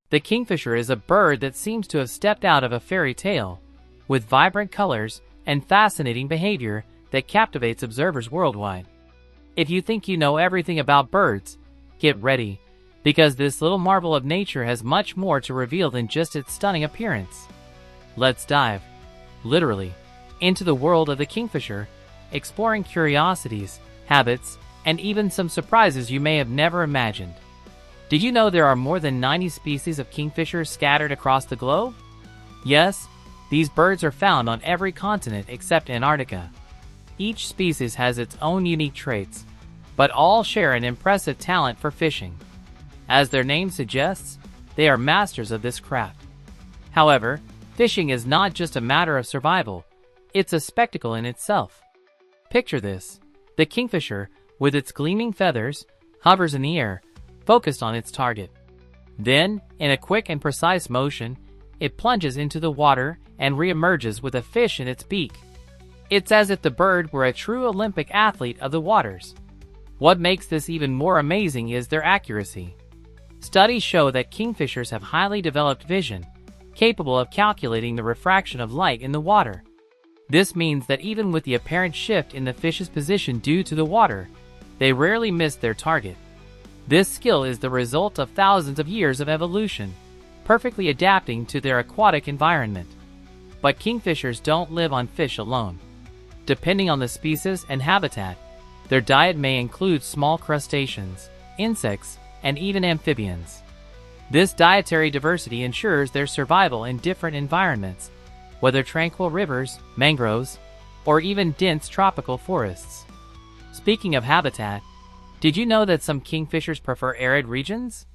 The kingfisher is a bird that seems to have stepped out of a fairy tale, with vibrant colors and fascinating behavior that captivates observers worldwide. If you think you know everything about birds, get ready, because this little marvel of nature has much more to reveal than just its stunning appearance. Let's dive, literally, into the world of the kingfisher, exploring curiosities, habits, and even some surprises you may have never imagined. Did you know there are more than 90 species of kingfishers scattered across the globe? Yes, these birds are found on every continent except Antarctica. Each species has its own unique traits, but all share an impressive talent for fishing. As their name suggests, they are masters of this craft. However, fishing is not just a matter of survival, it's a spectacle in itself. Picture this: the kingfisher, with its gleaming feathers, hovers in the air, focused on its target. Then, in a quick and precise motion, it plunges into the water and re-emerges with a fish in its beak. It's as if the bird were a true Olympic athlete of the waters. What makes this even more amazing is their accuracy. Studies show that kingfishers have highly developed vision, capable of calculating the refraction of light in the water. This means that even with the apparent shift in the fish's position due to the water, they rarely miss their target. This skill is the result of thousands of years of evolution, perfectly adapting to their aquatic environment. But kingfishers don't live on fish alone. Depending on the species and habitat, their diet may include small crustaceans, insects, and even amphibians. This dietary diversity ensures their survival in different environments, whether tranquil rivers, mangroves, or even dense tropical forests. Speaking of habitat, did you know that some kingfishers prefer arid regions?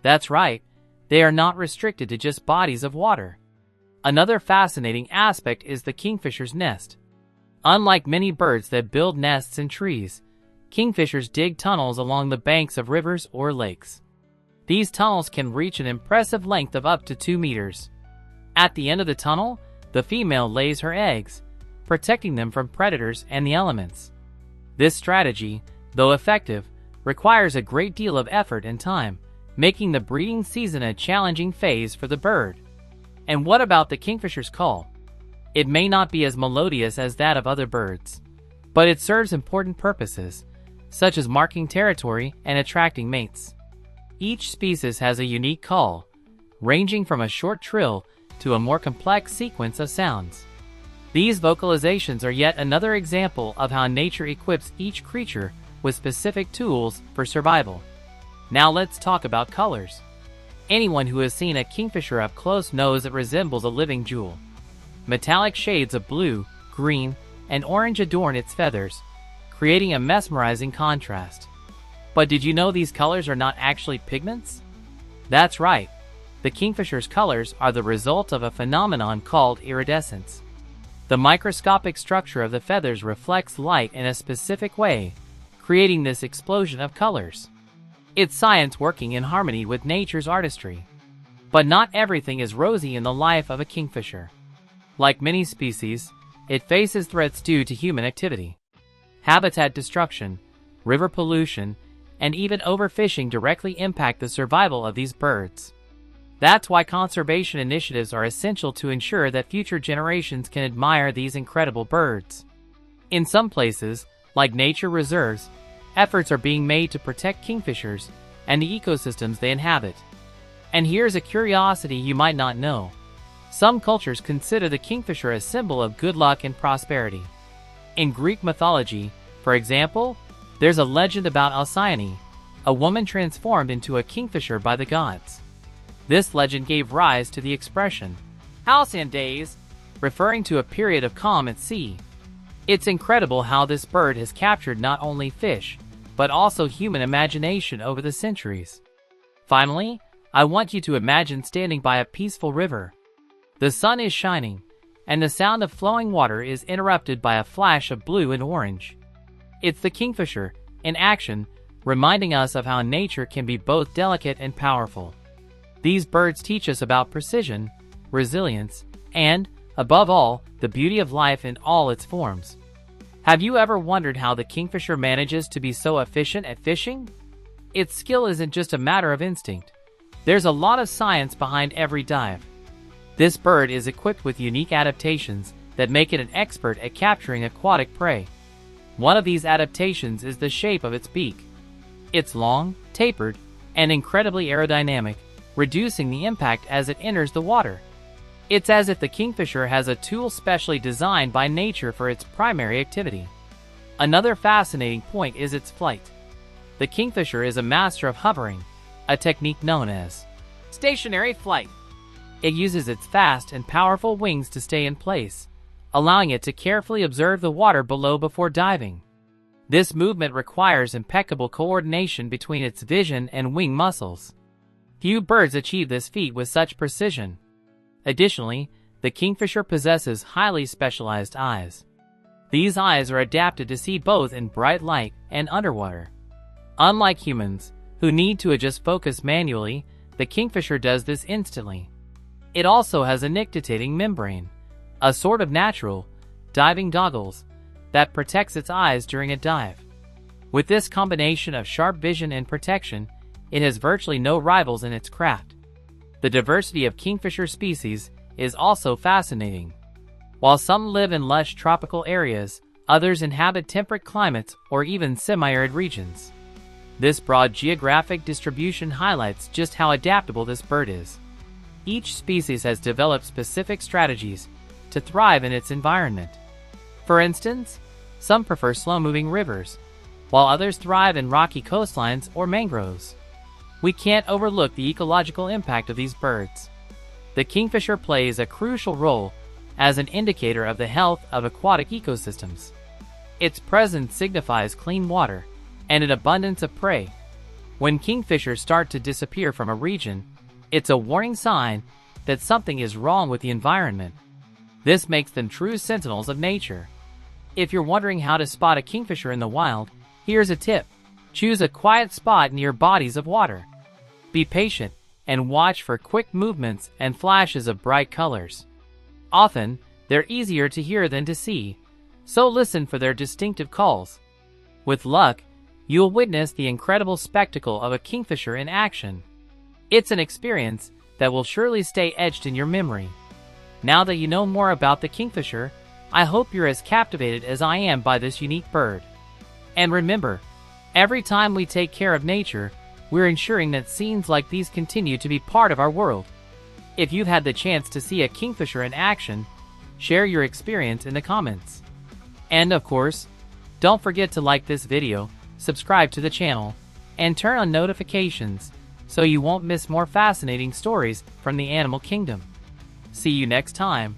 That's right, they are not restricted to just bodies of water. Another fascinating aspect is the kingfisher's nest. Unlike many birds that build nests in trees, kingfishers dig tunnels along the banks of rivers or lakes. These tunnels can reach an impressive length of up to 2 meters. At the end of the tunnel, the female lays her eggs, protecting them from predators and the elements. This strategy, though effective, requires a great deal of effort and time, making the breeding season a challenging phase for the bird. And what about the kingfisher's call? It may not be as melodious as that of other birds, but it serves important purposes, such as marking territory and attracting mates. Each species has a unique call, ranging from a short trill to a more complex sequence of sounds. These vocalizations are yet another example of how nature equips each creature with specific tools for survival. Now let's talk about colors. Anyone who has seen a kingfisher up close knows it resembles a living jewel. Metallic shades of blue, green, and orange adorn its feathers, creating a mesmerizing contrast. But did you know these colors are not actually pigments? That's right. The kingfisher's colors are the result of a phenomenon called iridescence. The microscopic structure of the feathers reflects light in a specific way, creating this explosion of colors. It's science working in harmony with nature's artistry. But not everything is rosy in the life of a kingfisher. Like many species, it faces threats due to human activity. Habitat destruction, river pollution, and even overfishing directly impact the survival of these birds. That's why conservation initiatives are essential to ensure that future generations can admire these incredible birds. In some places, like nature reserves, efforts are being made to protect kingfishers and the ecosystems they inhabit. And here's a curiosity you might not know. Some cultures consider the kingfisher a symbol of good luck and prosperity. In Greek mythology, for example, there's a legend about Alcyone, a woman transformed into a kingfisher by the gods. This legend gave rise to the expression, halcyon days, referring to a period of calm at sea. It's incredible how this bird has captured not only fish, but also human imagination over the centuries. Finally, I want you to imagine standing by a peaceful river. The sun is shining, and the sound of flowing water is interrupted by a flash of blue and orange. It's the kingfisher, in action, reminding us of how nature can be both delicate and powerful. These birds teach us about precision, resilience, and, above all, the beauty of life in all its forms. Have you ever wondered how the kingfisher manages to be so efficient at fishing? Its skill isn't just a matter of instinct. There's a lot of science behind every dive. This bird is equipped with unique adaptations that make it an expert at capturing aquatic prey. One of these adaptations is the shape of its beak. It's long, tapered, and incredibly aerodynamic, reducing the impact as it enters the water. It's as if the kingfisher has a tool specially designed by nature for its primary activity. Another fascinating point is its flight. The kingfisher is a master of hovering, a technique known as stationary flight. It uses its fast and powerful wings to stay in place, allowing it to carefully observe the water below before diving. This movement requires impeccable coordination between its vision and wing muscles. Few birds achieve this feat with such precision. Additionally, the kingfisher possesses highly specialized eyes. These eyes are adapted to see both in bright light and underwater. Unlike humans, who need to adjust focus manually, the kingfisher does this instantly. It also has a nictitating membrane, a sort of natural, diving goggles, that protects its eyes during a dive. With this combination of sharp vision and protection, it has virtually no rivals in its craft. The diversity of kingfisher species is also fascinating. While some live in lush tropical areas, others inhabit temperate climates or even semi-arid regions. This broad geographic distribution highlights just how adaptable this bird is. Each species has developed specific strategies to thrive in its environment. For instance, some prefer slow-moving rivers, while others thrive in rocky coastlines or mangroves. We can't overlook the ecological impact of these birds. The kingfisher plays a crucial role as an indicator of the health of aquatic ecosystems. Its presence signifies clean water and an abundance of prey. When kingfishers start to disappear from a region, it's a warning sign that something is wrong with the environment. This makes them true sentinels of nature. If you're wondering how to spot a kingfisher in the wild, here's a tip. Choose a quiet spot near bodies of water. Be patient and watch for quick movements and flashes of bright colors. Often, they're easier to hear than to see, so listen for their distinctive calls. With luck, you'll witness the incredible spectacle of a kingfisher in action. It's an experience that will surely stay etched in your memory. Now that you know more about the kingfisher, I hope you're as captivated as I am by this unique bird. And remember, every time we take care of nature, we're ensuring that scenes like these continue to be part of our world. If you've had the chance to see a kingfisher in action, share your experience in the comments. And of course, don't forget to like this video, subscribe to the channel, and turn on notifications so you won't miss more fascinating stories from the animal kingdom. See you next time.